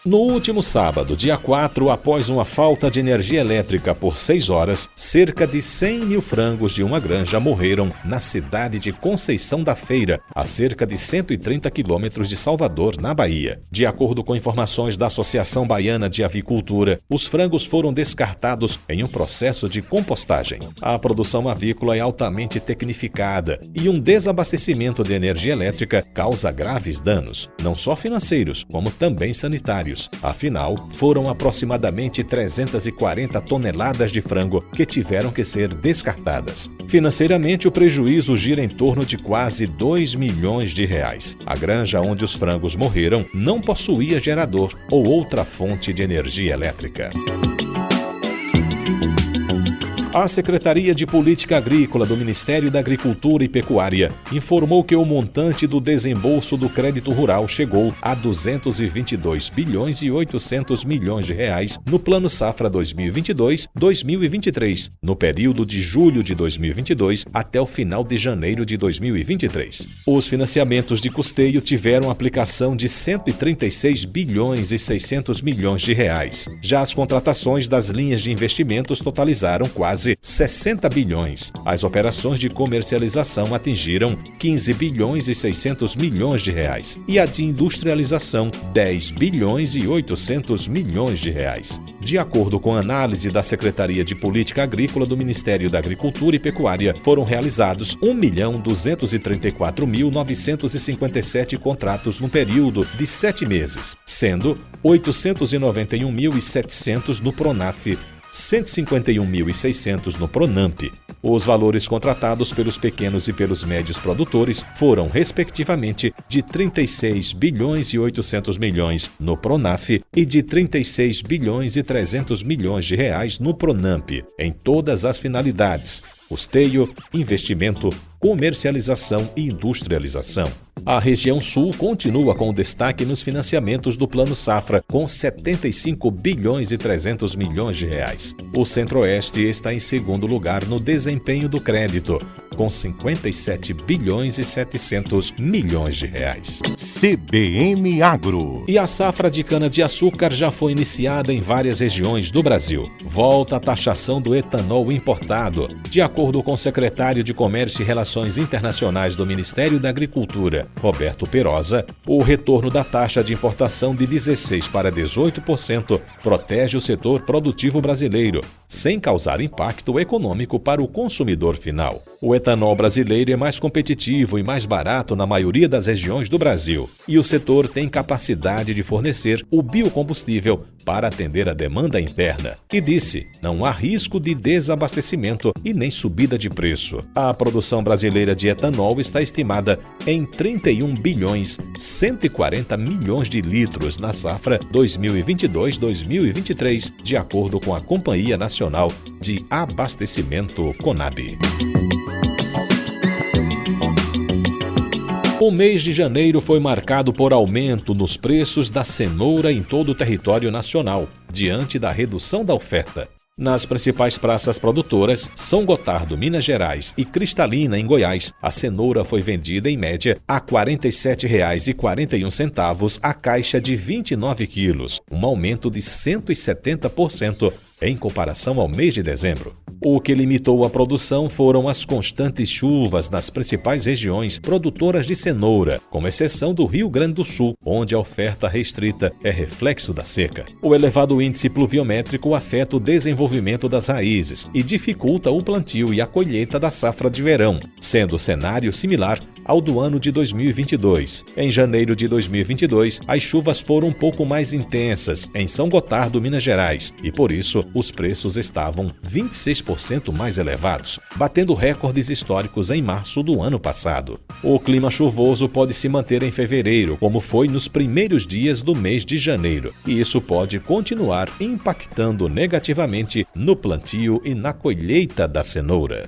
No último sábado, dia 4, após uma falta de energia elétrica por 6 horas, cerca de 100 mil frangos de uma granja morreram na cidade de Conceição da Feira, a cerca de 130 quilômetros de Salvador, na Bahia. De acordo com informações da Associação Baiana de Avicultura, os frangos foram descartados em um processo de compostagem. A produção avícola é altamente tecnificada e um desabastecimento de energia elétrica causa graves danos, não só financeiros, como também sanitários. Afinal, foram aproximadamente 340 toneladas de frango que tiveram que ser descartadas. Financeiramente, o prejuízo gira em torno de quase 2 milhões de reais. A granja onde os frangos morreram não possuía gerador ou outra fonte de energia elétrica. A Secretaria de Política Agrícola do Ministério da Agricultura e Pecuária informou que o montante do desembolso do crédito rural chegou a 222 bilhões e 800 milhões de reais no Plano Safra 2022-2023, no período de julho de 2022 até o final de janeiro de 2023. Os financiamentos de custeio tiveram aplicação de 136 bilhões e 600 milhões de reais. Já as contratações das linhas de investimentos totalizaram quase 60 bilhões. As operações de comercialização atingiram 15 bilhões e 600 milhões de reais e a de industrialização 10 bilhões e 800 milhões de reais. De acordo com a análise da Secretaria de Política Agrícola do Ministério da Agricultura e Pecuária, foram realizados 1.234.957 contratos no período de 7 meses, sendo 891.700 no PRONAF, 151.600 no PRONAMP. Os valores contratados pelos pequenos e pelos médios produtores foram, respectivamente, de 36 bilhões e 800 milhões no PRONAF e de 36 bilhões e 300 milhões de reais no PRONAMP, em todas as finalidades: custeio, investimento, comercialização e industrialização. A região sul continua com destaque nos financiamentos do Plano Safra, com 75 bilhões e 300 milhões de reais. O Centro-Oeste está em segundo lugar no desempenho do crédito, com 57 bilhões e 700 milhões de reais. CBN Agro. E a safra de cana-de-açúcar já foi iniciada em várias regiões do Brasil. Volta a taxação do etanol importado. De acordo com o secretário de Comércio e Relações Internacionais do Ministério da Agricultura, Roberto Perosa, o retorno da taxa de importação de 16% para 18% protege o setor produtivo brasileiro, sem causar impacto econômico para o consumidor final. O etanol brasileiro é mais competitivo e mais barato na maioria das regiões do Brasil, e o setor tem capacidade de fornecer o biocombustível para atender a demanda interna. E disse, não há risco de desabastecimento e nem subida de preço. A produção brasileira de etanol está estimada em 31 bilhões 140 milhões de litros na safra 2022-2023, de acordo com a Companhia Nacional de Abastecimento CONAB. O mês de janeiro foi marcado por aumento nos preços da cenoura em todo o território nacional, diante da redução da oferta. Nas principais praças produtoras, São Gotardo, Minas Gerais e Cristalina, em Goiás, a cenoura foi vendida em média a R$ 47,41 a caixa de 29 quilos, um aumento de 170% em comparação ao mês de dezembro. O que limitou a produção foram as constantes chuvas nas principais regiões produtoras de cenoura, com exceção do Rio Grande do Sul, onde a oferta restrita é reflexo da seca. O elevado índice pluviométrico afeta o desenvolvimento das raízes e dificulta o plantio e a colheita da safra de verão, sendo o cenário similar ao do ano de 2022. Em janeiro de 2022, as chuvas foram um pouco mais intensas em São Gotardo, Minas Gerais, e por isso os preços estavam 26% mais elevados, batendo recordes históricos em março do ano passado. O clima chuvoso pode se manter em fevereiro, como foi nos primeiros dias do mês de janeiro, e isso pode continuar impactando negativamente no plantio e na colheita da cenoura.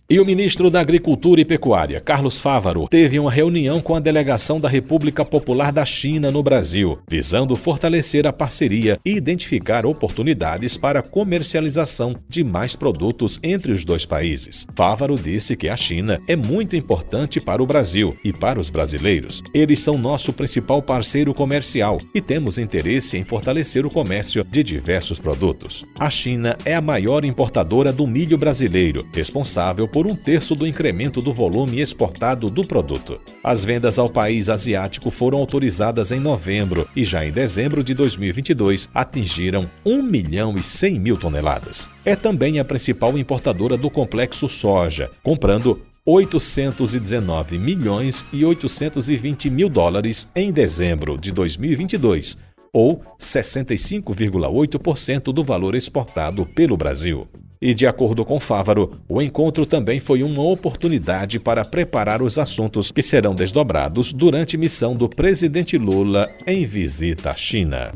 E o ministro da Agricultura e Pecuária, Carlos Fávaro, teve uma reunião com a delegação da República Popular da China no Brasil, visando fortalecer a parceria e identificar oportunidades para a comercialização de mais produtos entre os dois países. Fávaro disse que a China é muito importante para o Brasil e para os brasileiros. Eles são nosso principal parceiro comercial e temos interesse em fortalecer o comércio de diversos produtos. A China é a maior importadora do milho brasileiro, responsável por 1/3 do incremento do volume exportado do produto. As vendas ao país asiático foram autorizadas em novembro e já em dezembro de 2022 atingiram 1.100.000 toneladas. É também a principal importadora do complexo soja, comprando 819 milhões e 820 mil dólares em dezembro de 2022, ou 65,8% do valor exportado pelo Brasil. E, de acordo com Fávaro, o encontro também foi uma oportunidade para preparar os assuntos que serão desdobrados durante missão do presidente Lula em visita à China.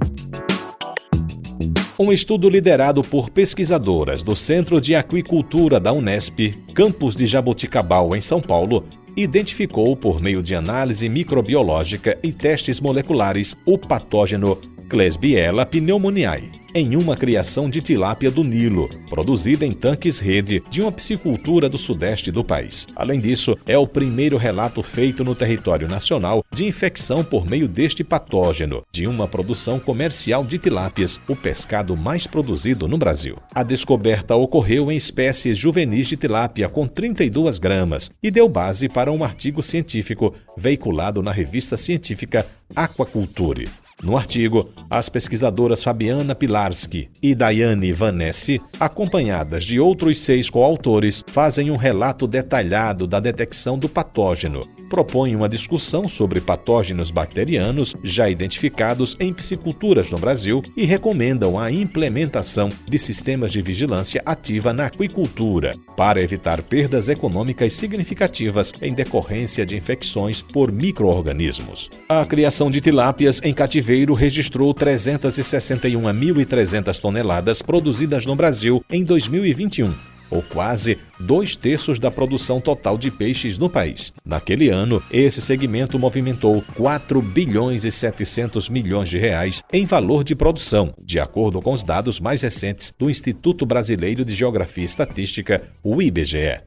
Um estudo liderado por pesquisadoras do Centro de Aquicultura da Unesp, campus de Jaboticabal, em São Paulo, identificou, por meio de análise microbiológica e testes moleculares, o patógeno Klebsiella pneumoniae, em uma criação de tilápia do Nilo, produzida em tanques-rede de uma piscicultura do sudeste do país. Além disso, é o primeiro relato feito no território nacional de infecção por meio deste patógeno, de uma produção comercial de tilápias, o pescado mais produzido no Brasil. A descoberta ocorreu em espécies juvenis de tilápia com 32 gramas e deu base para um artigo científico veiculado na revista científica Aquaculture. No artigo, as pesquisadoras Fabiana Pilarski e Daiane Vanesse, acompanhadas de outros 6 coautores, fazem um relato detalhado da detecção do patógeno, propõem uma discussão sobre patógenos bacterianos já identificados em pisciculturas no Brasil e recomendam a implementação de sistemas de vigilância ativa na aquicultura, para evitar perdas econômicas significativas em decorrência de infecções por micro-organismos. A criação de tilápias em cativeiro registrou 361.300 toneladas produzidas no Brasil em 2021, ou quase 2/3 da produção total de peixes no país. Naquele ano, esse segmento movimentou 4 bilhões e 700 milhões de reais em valor de produção, de acordo com os dados mais recentes do Instituto Brasileiro de Geografia e Estatística, o IBGE.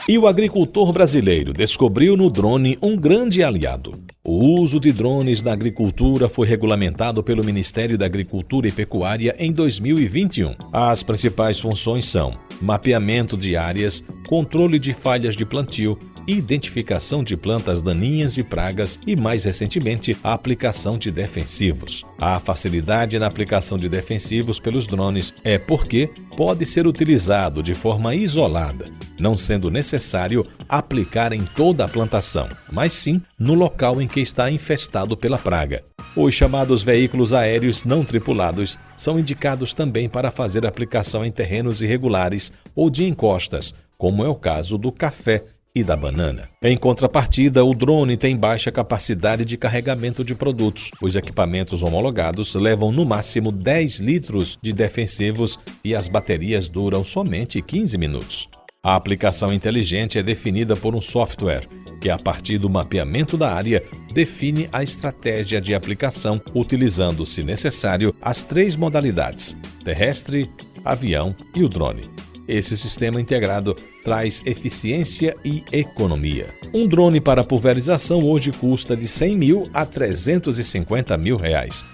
E o agricultor brasileiro descobriu no drone um grande aliado. O uso de drones na agricultura foi regulamentado pelo Ministério da Agricultura e Pecuária em 2021. As principais funções são mapeamento de áreas, controle de falhas de plantio, identificação de plantas daninhas e pragas e, mais recentemente, a aplicação de defensivos. A facilidade na aplicação de defensivos pelos drones é porque pode ser utilizado de forma isolada, não sendo necessário aplicar em toda a plantação, mas sim no local em que está infestado pela praga. Os chamados veículos aéreos não tripulados são indicados também para fazer aplicação em terrenos irregulares ou de encostas, como é o caso do café e da banana. Em contrapartida, o drone tem baixa capacidade de carregamento de produtos. Os equipamentos homologados levam no máximo 10 litros de defensivos e as baterias duram somente 15 minutos. A aplicação inteligente é definida por um software que, a partir do mapeamento da área, define a estratégia de aplicação, utilizando, se necessário, as 3 modalidades: terrestre, avião e o drone. Esse sistema integrado traz eficiência e economia. Um drone para pulverização hoje custa de R$100 mil a R$350 mil,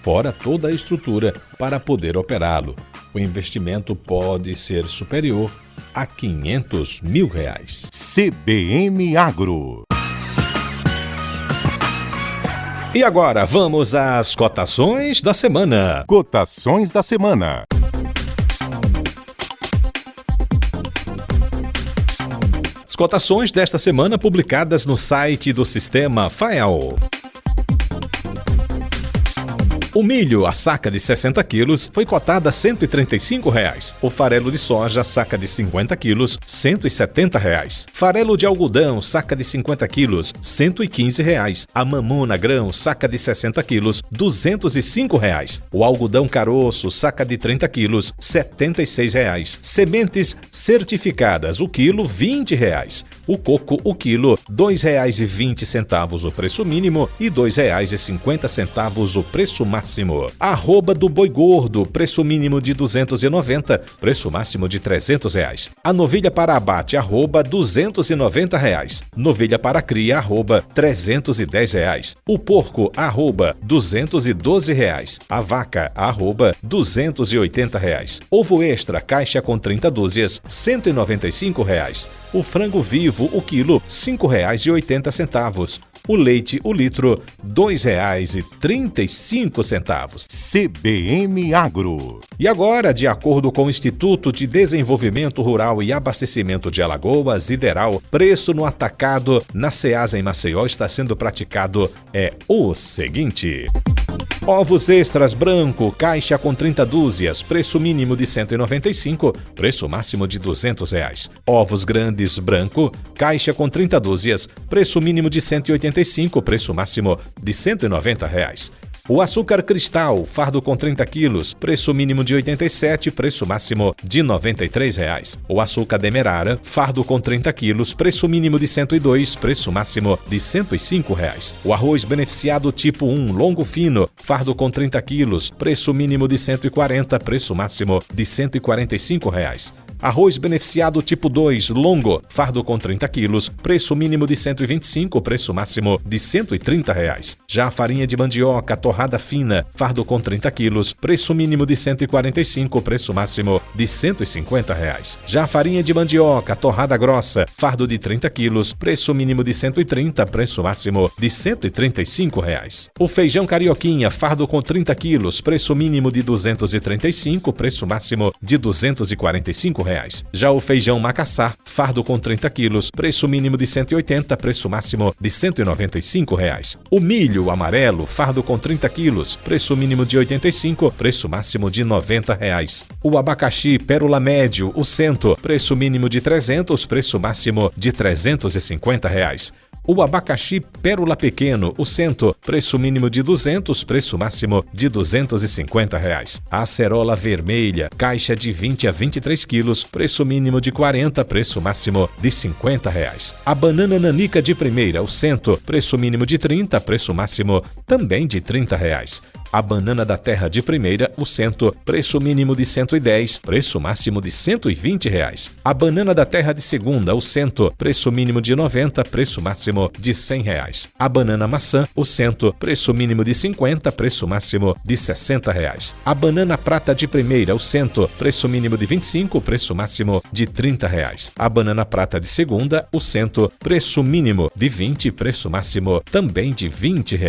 fora toda a estrutura para poder operá-lo. O investimento pode ser superior a R$500 mil. CBN Agro. E agora vamos às cotações da semana. Cotações da semana. As cotações desta semana publicadas no site do Sistema FAEL. O milho, a saca de 60 quilos, foi cotada a R$ 135. O farelo de soja, a saca de 50 quilos, R$ 170. Farelo de algodão, saca de 50 quilos, R$ 115. A mamona grão, saca de 60 quilos, R$ 205. O algodão caroço, saca de 30 quilos, R$ 76. Sementes certificadas, o quilo, R$ 20. O coco, o quilo, R$ 2,20 o preço mínimo e R$ 2,50 o preço máximo. Arroba do boi gordo, preço mínimo de R$ 290, preço máximo de R$ 300. A novilha para abate, arroba R$ 290. Novilha para cria, arroba R$ 310. O porco, arroba R$ 212. A vaca, arroba R$ 280. Ovo extra, caixa com 30 dúzias, R$ 195. O frango vivo, o quilo, R$ 5,80. O leite, o litro, R$ 2,35. CBN Agro. E agora, de acordo com o Instituto de Desenvolvimento Rural e Abastecimento de Alagoas, IDERAL, preço no atacado na Ceasa em Maceió está sendo praticado o seguinte: ovos extras branco, caixa com 30 dúzias, preço mínimo de R$ 195, preço máximo de R$ 200. Ovos grandes branco, caixa com 30 dúzias, preço mínimo de R$ 185, preço máximo de R$ 190. O açúcar cristal, fardo com 30 quilos, preço mínimo de R$ 87, preço máximo de R$ 93. O açúcar demerara, fardo com 30 quilos, preço mínimo de R$ 102, preço máximo de R$ 105. O arroz beneficiado tipo 1, longo fino, fardo com 30 quilos, preço mínimo de R$ 140, preço máximo de R$ 145. Arroz beneficiado tipo 2, longo, fardo com 30 quilos, preço mínimo de R$ 125, preço máximo de R$ 130. Já a farinha de mandioca torrada fina, fardo com 30 quilos, preço mínimo de R$ 145, preço máximo de R$ 150. Já a farinha de mandioca torrada grossa, fardo de 30 quilos, preço mínimo de R$ 130, preço máximo de R$ 135. O feijão carioquinha, fardo com 30 quilos, preço mínimo de R$ 235, preço máximo de R$ 245. Já o feijão macaçá, fardo com 30 quilos, preço mínimo de R$ 180, preço máximo de R$ 195. O milho amarelo, fardo com 30 quilos, preço mínimo de R$ 85, preço máximo de R$ 90. O abacaxi pérola médio, o cento, preço mínimo de 300, preço máximo de R$ 350. O abacaxi pérola pequeno, o cento, preço mínimo de 200, preço máximo de R$ 250. A acerola vermelha, caixa de 20 a 23 quilos, preço mínimo de 40, preço máximo de R$ 50. A banana nanica de primeira, o cento, preço mínimo de 30, preço máximo também de R$ 30. A banana da terra de primeira, o cento, preço mínimo de R$ 110, preço máximo de R$ 120. A banana da terra de segunda, o cento, preço mínimo de R$ 90, preço máximo de R$ 100. A banana maçã, o cento, preço mínimo de R$ 50, preço máximo de R$ 60. A banana prata de primeira, o cento, preço mínimo de R$ 25, preço máximo de R$ 30. A banana prata de segunda, o cento, preço mínimo de R$ 20, preço máximo também de R$ 20.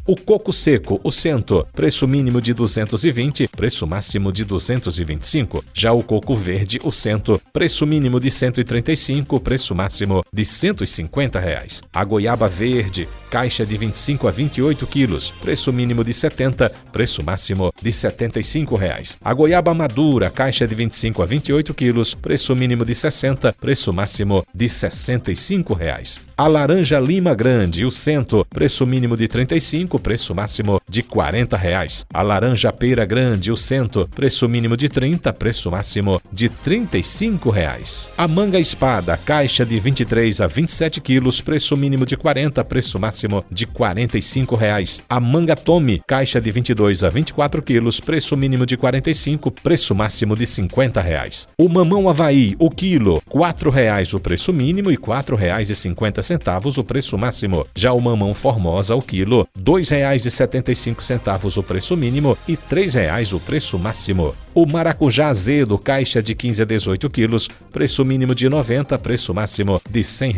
O coco seco, o cento, preço mínimo de R$ 220, preço máximo de R$ 225. Já o coco verde, o cento, preço mínimo de R$ 135, preço máximo de R$ 150. A goiaba verde, caixa de 25 a 28 quilos, preço mínimo de R$ 70, preço máximo de R$ 75. A goiaba madura, caixa de 25 a 28 quilos, preço mínimo de R$ 60, preço máximo de R$ 65. A laranja lima grande, o cento, preço mínimo de R$ 35, preço máximo de R$ 40. A laranja pera grande, o cento, preço mínimo de 30, preço máximo de R$ 35. A manga espada, caixa de 23 a 27 quilos, preço mínimo de 40, preço máximo de R$ 45. A manga tome, caixa de 22 a 24 quilos, preço mínimo de 45, preço máximo de R$ 50. O mamão Havaí, o quilo, R$ 4,00 o preço mínimo e R$ 4,50 o preço máximo. Já o mamão Formosa, o quilo, R$ 2,75 o preço mínimo e R$ 3,00 o preço máximo. O maracujá azedo, caixa de 15 a 18 quilos, preço mínimo de R$ 90, preço máximo de R$ 100.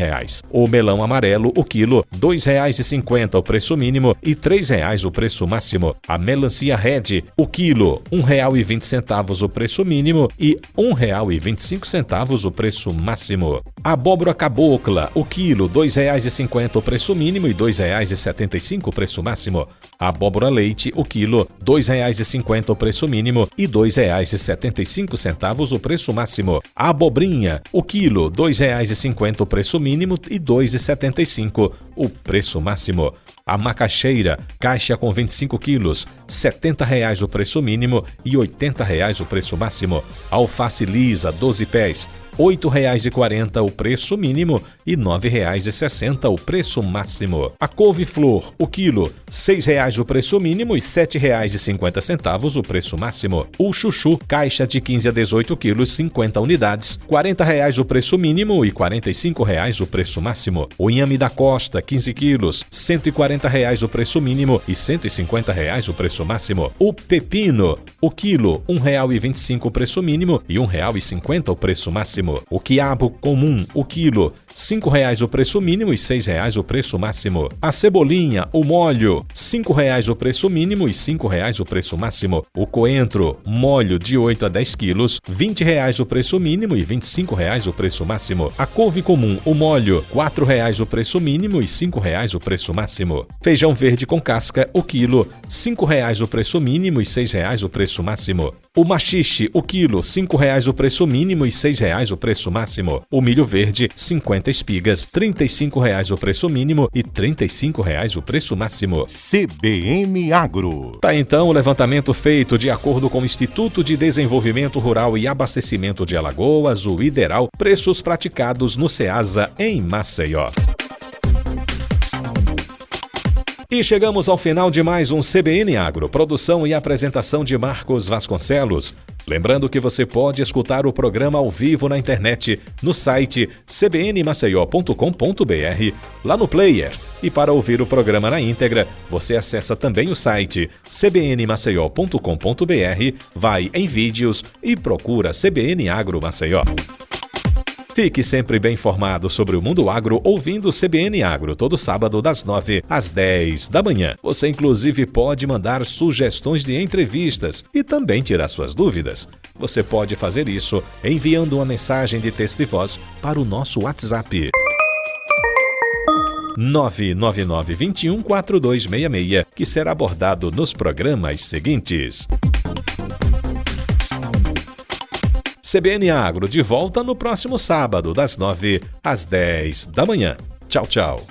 O melão amarelo, o quilo, R$ 2,50 o preço mínimo e R$ 3,00 o preço máximo. A melancia Red, o quilo, R$ 1,20 o preço mínimo e R$ 1,25 o preço máximo. A abóbora cabocla, o quilo, R$ 2,50 o preço mínimo e R$ 2,75 o preço máximo. A abóbora leite, o quilo, R$ 2,50 o preço mínimo e R$ 2,75 o preço máximo. A abobrinha, o quilo, R$ 2,50 o preço mínimo e R$ 2,75 o preço máximo. A macaxeira, caixa com 25 quilos, R$ 70,00 o preço mínimo e R$ 80,00 o preço máximo. A alface lisa, 12 pés, R$ 8,40 o preço mínimo e R$ 9,60 o preço máximo. A couve-flor, o quilo, R$ 6,00 o preço mínimo e R$ 7,50 o preço máximo. O chuchu, caixa de 15 a 18 quilos, 50 unidades, R$ 40,00 o preço mínimo e R$ 45,00 o preço máximo. O inhame da costa, 15 quilos, R$ 140,00 o preço mínimo e R$ 150,00 o preço máximo. O pepino, o quilo, R$ 1,25 o preço mínimo e R$ 1,50 o preço máximo. O quiabo comum, o quilo, R$ 5,00 o preço mínimo e R$ 6,00 o preço máximo. A cebolinha, o molho, R$ 5,00 o preço mínimo e R$ 5,00 o preço máximo. O coentro, molho de 8 a 10 quilos, R$ 20,00 o preço mínimo e R$ 25,00 o preço máximo. A couve comum, o molho, R$ 4,00 o preço mínimo e R$ 5,00 o preço máximo. Feijão verde com casca, o quilo, R$ 5,00 o preço mínimo e R$ 6,00 o preço máximo. O maxixe, o quilo, R$ 5,00 o preço mínimo e R$ 6,00 o preço máximo. O milho verde, 50 espigas, R$ 35,00 o preço mínimo e R$ 35,00 o preço máximo. CBN Agro. Tá então o levantamento feito de acordo com o Instituto de Desenvolvimento Rural e Abastecimento de Alagoas, o IDERAL, preços praticados no Ceasa em Maceió. E chegamos ao final de mais um CBN Agro, produção e apresentação de Marcos Vasconcelos. Lembrando que você pode escutar o programa ao vivo na internet, no site cbnmaceió.com.br, lá no player. E para ouvir o programa na íntegra, você acessa também o site cbnmaceió.com.br, vai em vídeos e procura CBN Agro Maceió. Fique sempre bem informado sobre o mundo agro ouvindo o CBN Agro todo sábado das 9 às 10 da manhã. Você inclusive pode mandar sugestões de entrevistas e também tirar suas dúvidas. Você pode fazer isso enviando uma mensagem de texto e voz para o nosso WhatsApp 999214266, que será abordado nos programas seguintes. CBN Agro de volta no próximo sábado, das 9 às 10 da manhã. Tchau, tchau.